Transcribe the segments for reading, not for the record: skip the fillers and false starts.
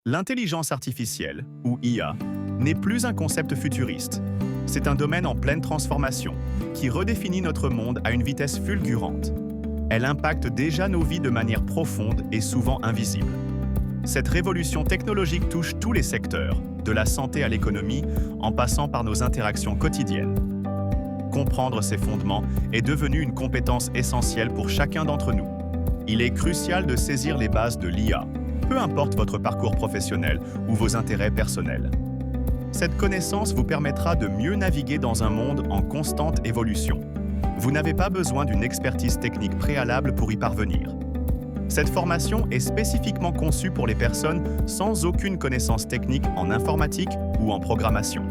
L'intelligence artificielle, ou IA, n'est plus un concept futuriste. C'est un domaine en pleine transformation, qui redéfinit notre monde à une vitesse fulgurante. Elle impacte déjà nos vies de manière profonde et souvent invisible. Cette révolution technologique touche tous les secteurs, de la santé à l'économie, en passant par nos interactions quotidiennes. Comprendre ses fondements est devenu une compétence essentielle pour chacun d'entre nous. Il est crucial de saisir les bases de l'IA, peu importe votre parcours professionnel ou vos intérêts personnels. Cette connaissance vous permettra de mieux naviguer dans un monde en constante évolution. Vous n'avez pas besoin d'une expertise technique préalable pour y parvenir. Cette formation est spécifiquement conçue pour les personnes sans aucune connaissance technique en informatique ou en programmation.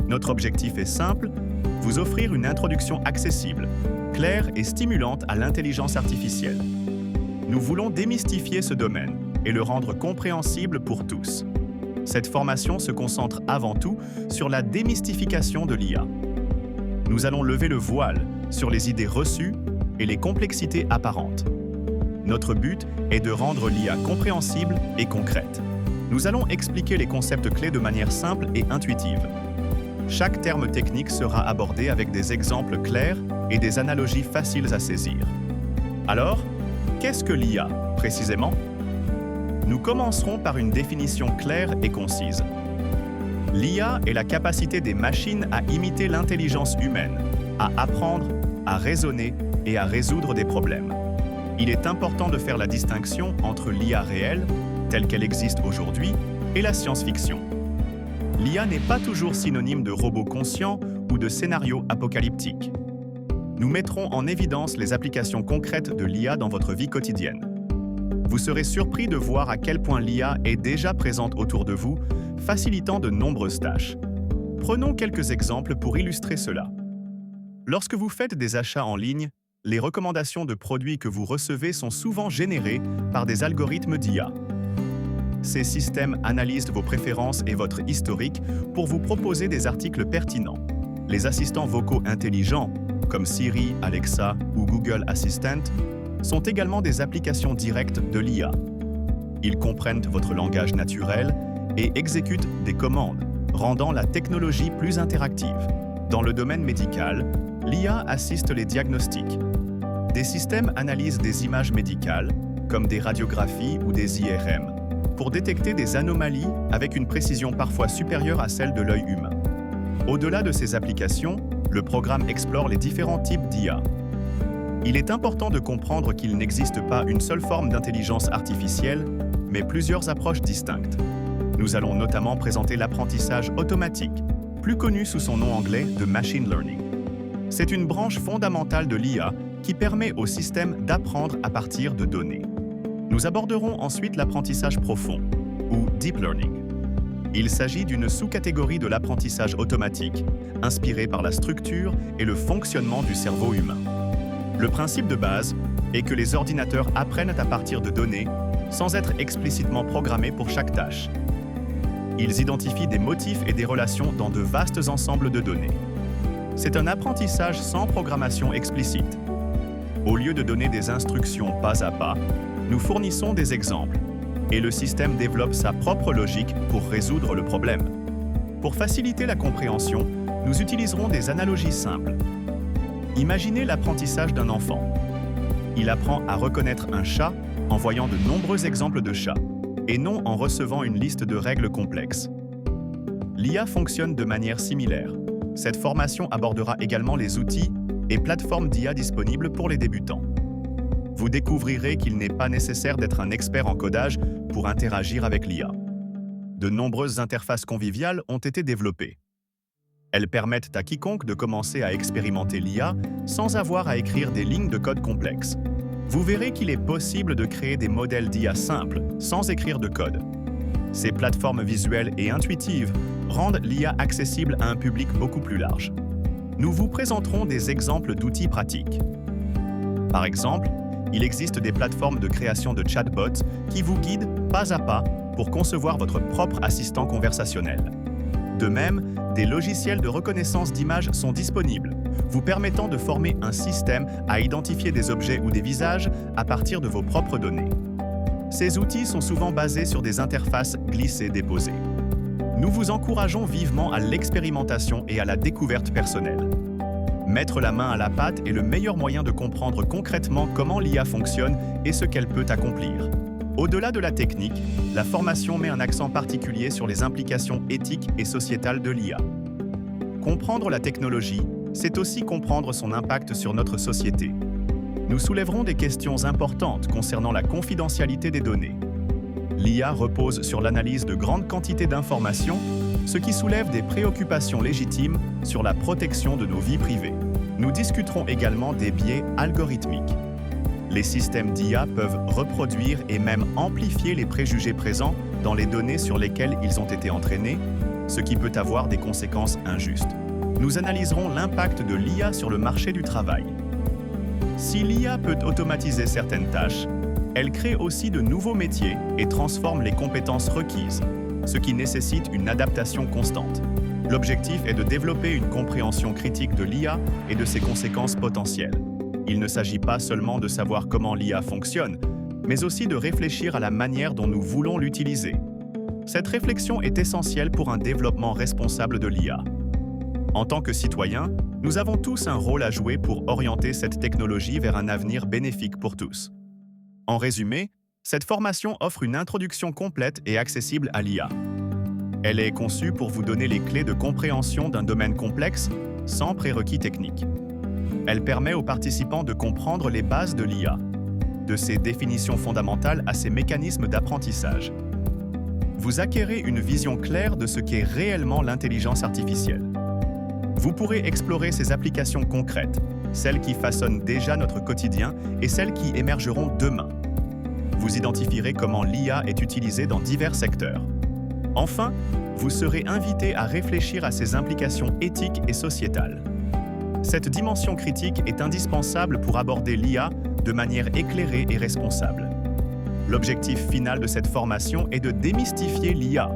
Notre objectif est simple, vous offrir une introduction accessible, claire et stimulante à l'intelligence artificielle. Nous voulons démystifier ce domaine et le rendre compréhensible pour tous. Cette formation se concentre avant tout sur la démystification de l'IA. Nous allons lever le voile sur les idées reçues et les complexités apparentes. Notre but est de rendre l'IA compréhensible et concrète. Nous allons expliquer les concepts clés de manière simple et intuitive. Chaque terme technique sera abordé avec des exemples clairs et des analogies faciles à saisir. Alors, qu'est-ce que l'IA, précisément? Nous commencerons par une définition claire et concise. L'IA est la capacité des machines à imiter l'intelligence humaine, à apprendre, à raisonner et à résoudre des problèmes. Il est important de faire la distinction entre l'IA réelle, telle qu'elle existe aujourd'hui, et la science-fiction. L'IA n'est pas toujours synonyme de robots conscients ou de scénarios apocalyptiques. Nous mettrons en évidence les applications concrètes de l'IA dans votre vie quotidienne. Vous serez surpris de voir à quel point l'IA est déjà présente autour de vous, facilitant de nombreuses tâches. Prenons quelques exemples pour illustrer cela. Lorsque vous faites des achats en ligne, les recommandations de produits que vous recevez sont souvent générées par des algorithmes d'IA. Ces systèmes analysent vos préférences et votre historique pour vous proposer des articles pertinents. Les assistants vocaux intelligents, comme Siri, Alexa ou Google Assistant, sont également des applications directes de l'IA. Ils comprennent votre langage naturel et exécutent des commandes, rendant la technologie plus interactive. Dans le domaine médical, l'IA assiste les diagnostics. Des systèmes analysent des images médicales, comme des radiographies ou des IRM, pour détecter des anomalies avec une précision parfois supérieure à celle de l'œil humain. Au-delà de ces applications, le programme explore les différents types d'IA. Il est important de comprendre qu'il n'existe pas une seule forme d'intelligence artificielle, mais plusieurs approches distinctes. Nous allons notamment présenter l'apprentissage automatique, plus connu sous son nom anglais de Machine Learning. C'est une branche fondamentale de l'IA qui permet au système d'apprendre à partir de données. Nous aborderons ensuite l'apprentissage profond, ou Deep Learning. Il s'agit d'une sous-catégorie de l'apprentissage automatique, inspirée par la structure et le fonctionnement du cerveau humain. Le principe de base est que les ordinateurs apprennent à partir de données, sans être explicitement programmés pour chaque tâche. Ils identifient des motifs et des relations dans de vastes ensembles de données. C'est un apprentissage sans programmation explicite. Au lieu de donner des instructions pas à pas, nous fournissons des exemples, et le système développe sa propre logique pour résoudre le problème. Pour faciliter la compréhension, nous utiliserons des analogies simples. Imaginez l'apprentissage d'un enfant. Il apprend à reconnaître un chat en voyant de nombreux exemples de chats, et non en recevant une liste de règles complexes. L'IA fonctionne de manière similaire. Cette formation abordera également les outils et plateformes d'IA disponibles pour les débutants. Vous découvrirez qu'il n'est pas nécessaire d'être un expert en codage pour interagir avec l'IA. De nombreuses interfaces conviviales ont été développées. Elles permettent à quiconque de commencer à expérimenter l'IA sans avoir à écrire des lignes de code complexes. Vous verrez qu'il est possible de créer des modèles d'IA simples, sans écrire de code. Ces plateformes visuelles et intuitives rendent l'IA accessible à un public beaucoup plus large. Nous vous présenterons des exemples d'outils pratiques. Par exemple, il existe des plateformes de création de chatbots qui vous guident pas à pas pour concevoir votre propre assistant conversationnel. De même, des logiciels de reconnaissance d'images sont disponibles, vous permettant de former un système à identifier des objets ou des visages à partir de vos propres données. Ces outils sont souvent basés sur des interfaces glissées-déposées. Nous vous encourageons vivement à l'expérimentation et à la découverte personnelle. Mettre la main à la pâte est le meilleur moyen de comprendre concrètement comment l'IA fonctionne et ce qu'elle peut accomplir. Au-delà de la technique, la formation met un accent particulier sur les implications éthiques et sociétales de l'IA. Comprendre la technologie, c'est aussi comprendre son impact sur notre société. Nous soulèverons des questions importantes concernant la confidentialité des données. L'IA repose sur l'analyse de grandes quantités d'informations, ce qui soulève des préoccupations légitimes sur la protection de nos vies privées. Nous discuterons également des biais algorithmiques. Les systèmes d'IA peuvent reproduire et même amplifier les préjugés présents dans les données sur lesquelles ils ont été entraînés, ce qui peut avoir des conséquences injustes. Nous analyserons l'impact de l'IA sur le marché du travail. Si l'IA peut automatiser certaines tâches, elle crée aussi de nouveaux métiers et transforme les compétences requises, ce qui nécessite une adaptation constante. L'objectif est de développer une compréhension critique de l'IA et de ses conséquences potentielles. Il ne s'agit pas seulement de savoir comment l'IA fonctionne, mais aussi de réfléchir à la manière dont nous voulons l'utiliser. Cette réflexion est essentielle pour un développement responsable de l'IA. En tant que citoyens, nous avons tous un rôle à jouer pour orienter cette technologie vers un avenir bénéfique pour tous. En résumé, cette formation offre une introduction complète et accessible à l'IA. Elle est conçue pour vous donner les clés de compréhension d'un domaine complexe, sans prérequis techniques. Elle permet aux participants de comprendre les bases de l'IA, de ses définitions fondamentales à ses mécanismes d'apprentissage. Vous acquérez une vision claire de ce qu'est réellement l'intelligence artificielle. Vous pourrez explorer ses applications concrètes, celles qui façonnent déjà notre quotidien et celles qui émergeront demain. Vous identifierez comment l'IA est utilisée dans divers secteurs. Enfin, vous serez invité à réfléchir à ses implications éthiques et sociétales. Cette dimension critique est indispensable pour aborder l'IA de manière éclairée et responsable. L'objectif final de cette formation est de démystifier l'IA,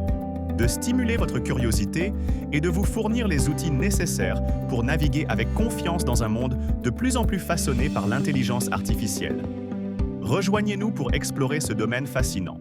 de stimuler votre curiosité et de vous fournir les outils nécessaires pour naviguer avec confiance dans un monde de plus en plus façonné par l'intelligence artificielle. Rejoignez-nous pour explorer ce domaine fascinant.